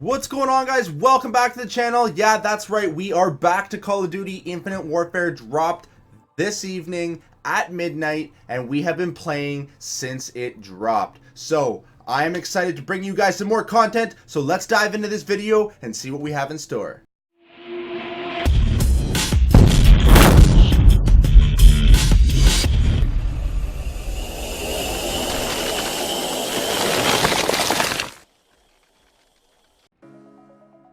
What's going on, guys? Welcome back to the channel. Yeah, that's right, we are back to Call of Duty Infinite Warfare. Dropped this evening at midnight, and we have been playing since it dropped. So I am excited to bring you guys some more content, so let's dive into this video and see what we have in store.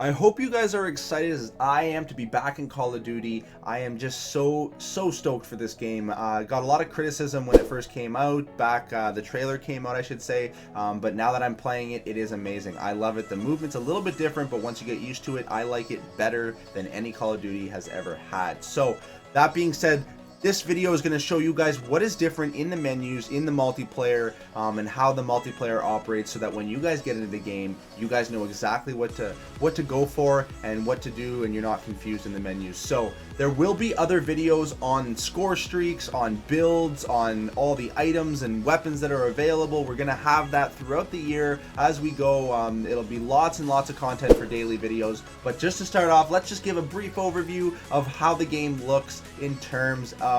I hope you guys are excited as I am to be back in Call of Duty. I am just so stoked for this game. Got a lot of criticism when it first came out, the trailer came out I should say, but now that I'm playing it, it is amazing. I love it. The movement's a little bit different, but once you get used to it, I like it better than any Call of Duty has ever had. So that being said, this video is going to show you guys what is different in the menus, in the multiplayer, and how the multiplayer operates, so that when you guys get into the game, you guys know exactly what to go for and what to do, and you're not confused in the menus. So there will be other videos on score streaks, on builds, on all the items and weapons that are available. We're going to have that throughout the year as we go. It'll be lots and lots of content for daily videos. But just to start off, let's just give a brief overview of how the game looks in terms of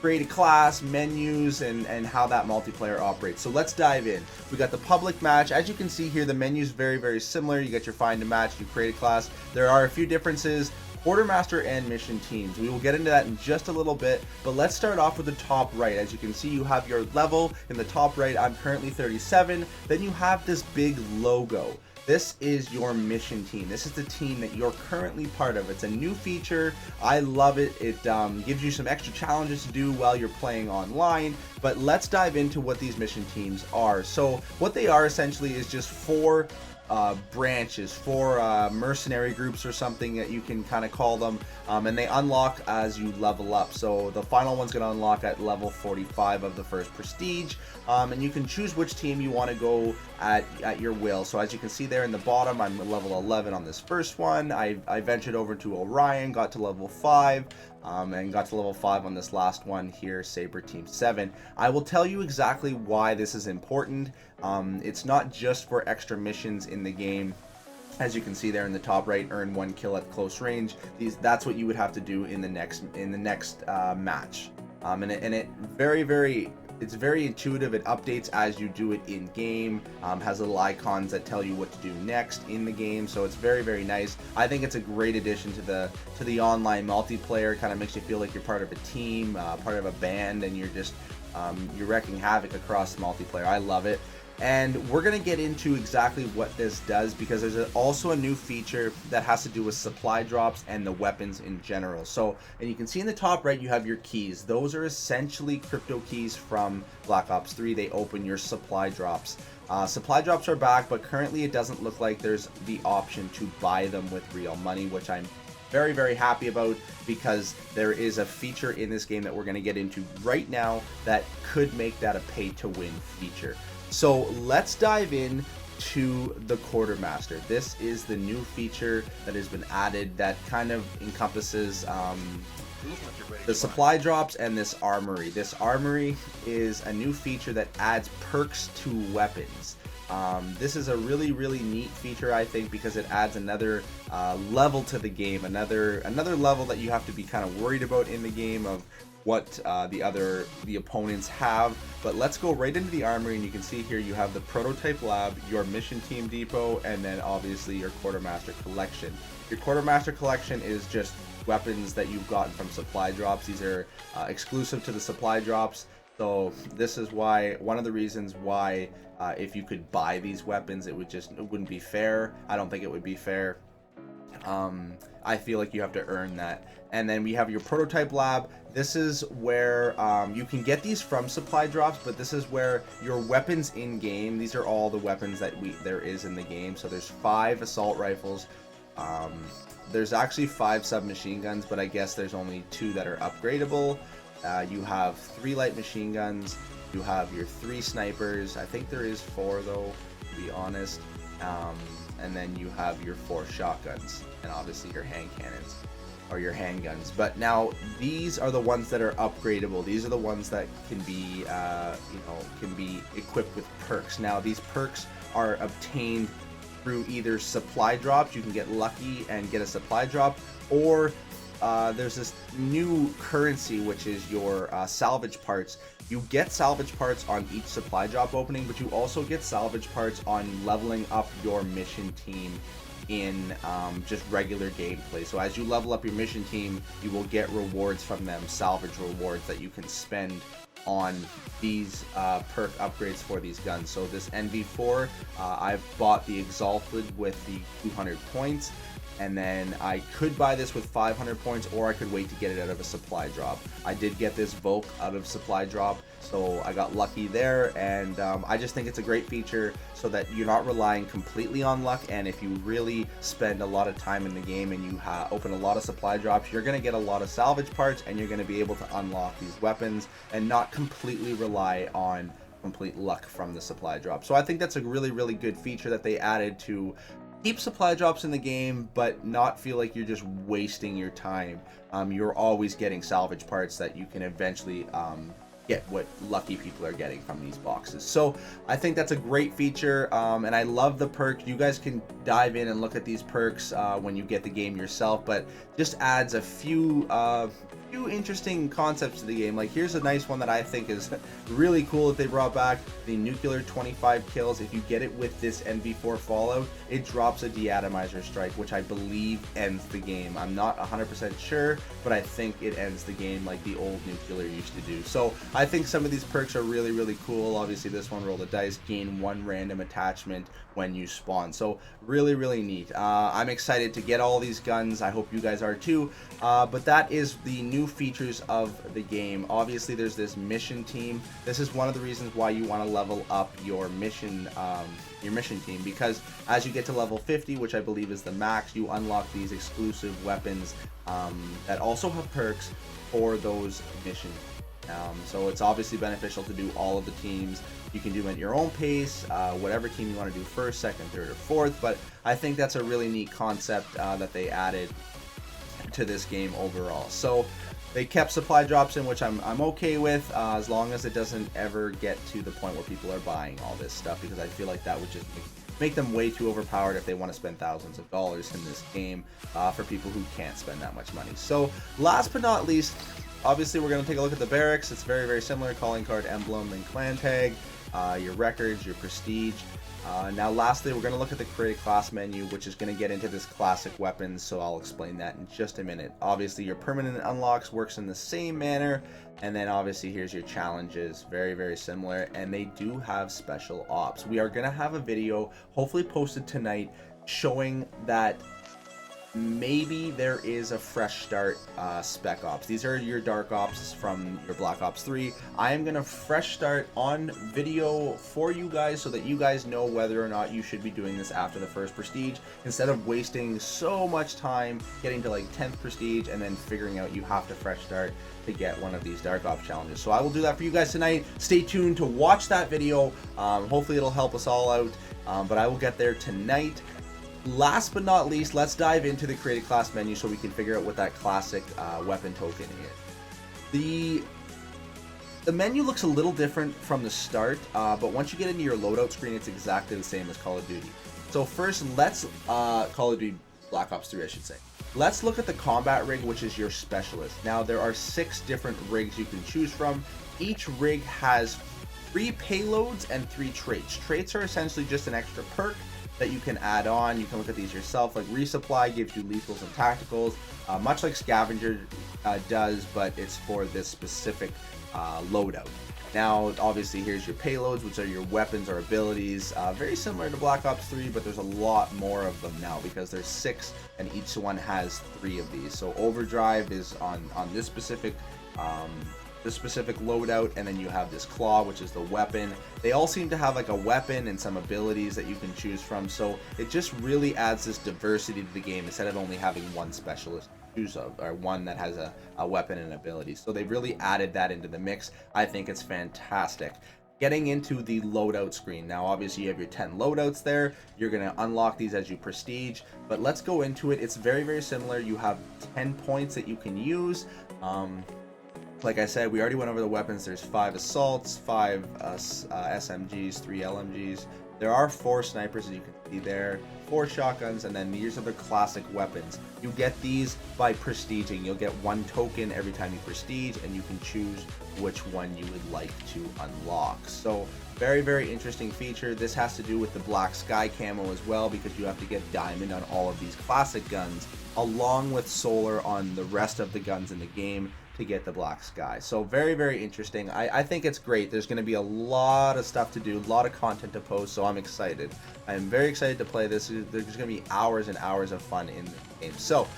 create a class, menus, and how that multiplayer operates. So let's dive in. We got the public match. As you can see here, the menu's very similar. You got your find a match, you create a class. There are a few differences: quartermaster and mission teams. We will get into that in just a little bit, but let's start off with the top right. As you can see, you have your level in the top right. I'm currently 37. Then you have this big logo. This is your mission team. This is the team that you're currently part of. It's a new feature. I love it. It gives you some extra challenges to do while you're playing online. But let's dive into what these mission teams are. So what they are essentially is just four branches, four mercenary groups or something that you can kind of call them, and they unlock as you level up. So the final one's going to unlock at level 45 of the first prestige, and you can choose which team you want to go at your will. So as you can see there in the bottom, I'm at level 11 on this first one. I ventured over to Orion, got to level 5, and got to level 5 on this last one here, Saber Team 7. I will tell you exactly why this is important. It's not just for extra missions in the game. As you can see there in the top right, earn 1 kill at close range. That's what you would have to do in the next match. It's very intuitive. It updates as you do it in game. Has little icons that tell you what to do next in the game, so it's very nice. I think it's a great addition to the online multiplayer. Kind of makes you feel like you're part of a team, part of a band, and you're wrecking havoc across the multiplayer. I love it. And we're going to get into exactly what this does, because there's also a new feature that has to do with supply drops and the weapons in general. So, and you can see in the top right, you have your keys. Those are essentially crypto keys from Black Ops 3. They open your supply drops. Supply drops are back, but currently it doesn't look like there's the option to buy them with real money, which I'm very happy about, because there is a feature in this game that we're going to get into right now that could make that a pay-to-win feature. So let's dive in to the Quartermaster. This is the new feature that has been added that kind of encompasses the supply drops and this armory. This armory is a new feature that adds perks to weapons. This is a really neat feature, I think, because it adds another level to the game, another level that you have to be kind of worried about in the game of what the opponents have. But let's go right into the armory, and you can see here you have the prototype lab, your mission team depot, and then obviously your quartermaster collection. Your quartermaster collection is just weapons that you've gotten from supply drops. These are exclusive to the supply drops. So this is why, one of the reasons why, if you could buy these weapons, it wouldn't be fair. I don't think it would be fair. I feel like you have to earn that. And then we have your prototype lab. This is where you can get these from supply drops, but this is where your weapons in game, these are all the weapons that there is in the game. So there's 5 assault rifles. There's actually 5 submachine guns, but I guess there's only 2 that are upgradable. You have 3 light machine guns. You have your 3 snipers. I think there is 4 though, to be honest. And then you have your 4 shotguns, and obviously your hand cannons or your handguns. But now these are the ones that are upgradable. These are the ones that can be can be equipped with perks. Now these perks are obtained through either supply drops. You can get lucky and get a supply drop, or there's this new currency, which is your salvage parts. You get salvage parts on each supply drop opening, but you also get salvage parts on leveling up your mission team in just regular gameplay. So as you level up your mission team, you will get rewards from them, salvage rewards that you can spend on these perk upgrades for these guns. So this NV4, I've bought the Exalted with the 200 points, and then I could buy this with 500 points, or I could wait to get it out of a supply drop. I did get this Volk out of supply drop, so I got lucky there, and I just think it's a great feature so that you're not relying completely on luck. And if you really spend a lot of time in the game and you open a lot of supply drops, you're going to get a lot of salvage parts, and you're going to be able to unlock these weapons and not completely rely on complete luck from the supply drop. So I think that's a really, really good feature that they added to keep supply drops in the game, but not feel like you're just wasting your time. You're always getting salvage parts that you can eventually get what lucky people are getting from these boxes. So I think that's a great feature, and I love the perk. You guys can dive in and look at these perks when you get the game yourself, but just adds a few interesting concepts to the game. Like, here's a nice one that I think is really cool that they brought back: the nuclear 25 kills. If you get it with this NV4 Fallout, it drops a deatomizer strike, which I believe ends the game. I'm not 100% sure, but I think it ends the game like the old nuclear used to do. So I think some of these perks are really, really cool. Obviously this one, roll the dice, gain 1 random attachment when you spawn. So really, really neat. I'm excited to get all these guns. I hope you guys are too. But that is the new features of the game. Obviously there's this mission team. This is one of the reasons why you want to level up your mission team, because as you get to level 50, which I believe is the max, you unlock these exclusive weapons that also have perks for those missions. So it's obviously beneficial to do all of the teams. You can do them at your own pace, whatever team you want to do first, second, third, or fourth. But I think that's a really neat concept that they added to this game overall. So they kept supply drops in, which I'm okay with, as long as it doesn't ever get to the point where people are buying all this stuff, because I feel like that would just make them way too overpowered if they want to spend thousands of dollars in this game for people who can't spend that much money. So last but not least, obviously we're going to take a look at the barracks. It's very, very similar: calling card, emblem, and clan tag, your records, your prestige. Now lastly, we're going to look at the create a class menu, which is going to get into this classic weapons, so I'll explain that in just a minute. Obviously your permanent unlocks works in the same manner, and then obviously here's your challenges, very, very similar, and they do have special ops. We are going to have a video hopefully posted tonight showing that maybe there is a fresh start spec ops. These are your dark ops from your Black Ops 3. I am gonna fresh start on video for you guys so that you guys know whether or not you should be doing this after the first prestige, instead of wasting so much time getting to like 10th prestige and then figuring out you have to fresh start to get one of these dark ops challenges. So I will do that for you guys tonight. Stay tuned to watch that video. Hopefully it'll help us all out, but I will get there tonight. Last but not least, let's dive into the create a class menu so we can figure out what that classic weapon token is. The menu looks a little different from the start, but once you get into your loadout screen, it's exactly the same as Call of Duty. So first, let's Call of Duty Black Ops 3, I should say. Let's look at the combat rig, which is your specialist. Now there are 6 different rigs you can choose from. Each rig has 3 payloads and 3 traits. Traits are essentially just an extra perk that you can add on. You can look at these yourself. Like resupply gives you lethals and tacticals, much like scavenger does, but it's for this specific loadout. Now obviously here's your payloads, which are your weapons or abilities, very similar to Black Ops 3, but there's a lot more of them now because there's 6 and each one has 3 of these. So overdrive is on this specific loadout, and then you have this claw, which is the weapon. They all seem to have like a weapon and some abilities that you can choose from, so it just really adds this diversity to the game instead of only having one specialist choose of, or one that has a weapon and ability. So they've really added that into the mix. I think it's fantastic. Getting into the loadout screen, now obviously you have your 10 loadouts there. You're going to unlock these as you prestige, but let's go into it. It's very, very similar. You have 10 points that you can use. Like I said, we already went over the weapons. There's 5 assaults, 5 SMGs, 3 LMGs, There are 4 snipers, as you can see there, 4 shotguns, and then these are the classic weapons. You get these by prestiging. You'll get 1 token every time you prestige, and you can choose which one you would like to unlock. So very, very interesting feature. This has to do with the black sky camo as well, because you have to get diamond on all of these classic guns, along with solar on the rest of the guns in the game to get the black sky. So very, very interesting. I think it's great. There's going to be a lot of stuff to do, a lot of content to post, so I'm excited. I'm very excited to play this. There's going to be hours and hours of fun in the game. So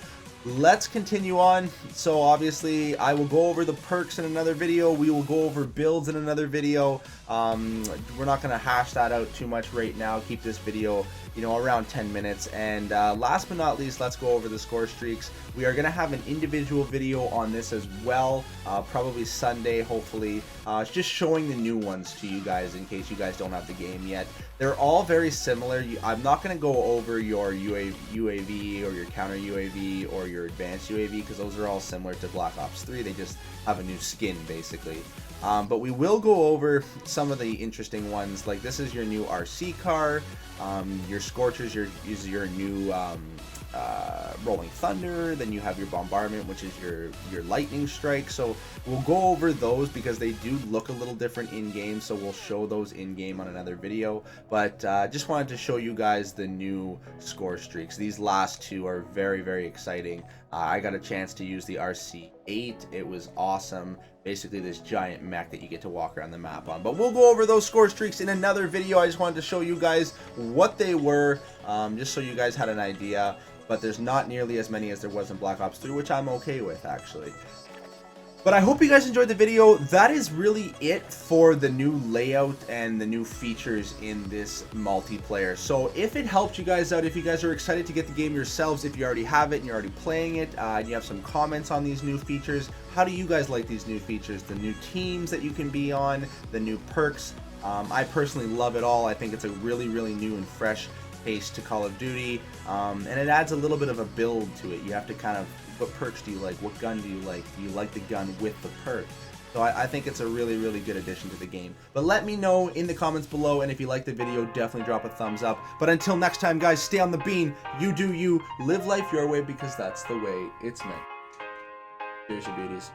let's continue on. So obviously I will go over the perks in another video. We will go over builds in another video. We're not going to hash that out too much right now. Keep this video, you know, around 10 minutes. And last but not least, let's go over the score streaks. We are going to have an individual video on this as well, probably Sunday, hopefully, just showing the new ones to you guys in case you guys don't have the game yet. They're all very similar. I'm not going to go over your UAV or your counter UAV or your advanced UAV, because those are all similar to Black Ops 3. They just have a new skin, basically. But we will go over some of the interesting ones. Like, this is your new RC car. Your Scorchers is your new Rolling Thunder. Then you have your Bombardment, which is your Lightning Strike. So we'll go over those because they do look a little different in game, so we'll show those in game on another video. But just wanted to show you guys the new score streaks. These last 2 are very, very exciting. I got a chance to use the RC8. It was awesome. Basically this giant mech that you get to walk around the map on. But we'll go over those score streaks in another video. I just wanted to show you guys what they were, just so you guys had an idea. But there's not nearly as many as there was in Black Ops 3, which I'm okay with, actually. But I hope you guys enjoyed the video. That is really it for the new layout and the new features in this multiplayer. So if it helped you guys out, if you guys are excited to get the game yourselves, if you already have it and you're already playing it, and you have some comments on these new features, how do you guys like these new features? The new teams that you can be on, the new perks. I personally love it all. I think it's a really, really new and fresh pace to Call of Duty, and it adds a little bit of a build to it. You have to kind of, what perks do you like? What gun do you like? Do you like the gun with the perk? So I think it's a really, really good addition to the game. But let me know in the comments below, and if you like the video, definitely drop a thumbs up. But until next time, guys, stay on the bean. You do you. Live life your way, because that's the way it's meant. Here's your beauties.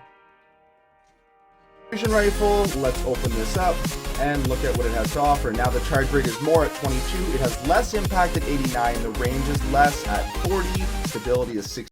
Rifle, let's open this up and look at what it has to offer. Now the charge rate is more at 22, it has less impact at 89, the range is less at 40, stability is 60.